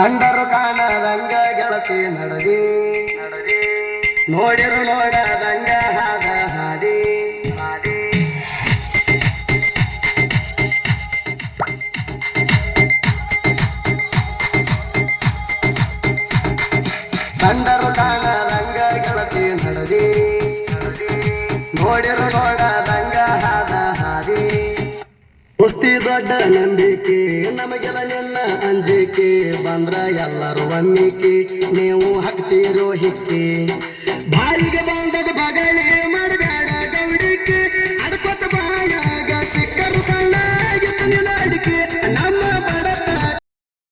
ಕಂಡರು ಕಾಣದಂಗ ಗೆಳತಿ ನಡದಿ ನೋಡಿರು ನೋಡದಂಗ ಹಾದ ಹಾದಿ ಕಂಡರು ಕಾಣದಂಗ ಗೆಳತಿ ನಡದಿ ನೋಡಿರು ನೋಡದಂಗ ಹಾದ ಹಾದಿ ಕುಸ್ತಿ ದೊಡ್ಡ ನಂಬಿಕೆ ನಮಗೆಲ್ಲ ನಿನ್ನ ಅಂಜಿಕೆ ಬಂದ್ರ ಎಲ್ಲರೂ ಒಮ್ಮಿಕೆ ನೀವು ಹಾಕ್ತಿರೋ ಹಿಕ್ಕಿ ಬಾಯಿಗೆ ಬಂದದ ಬಗಳಿ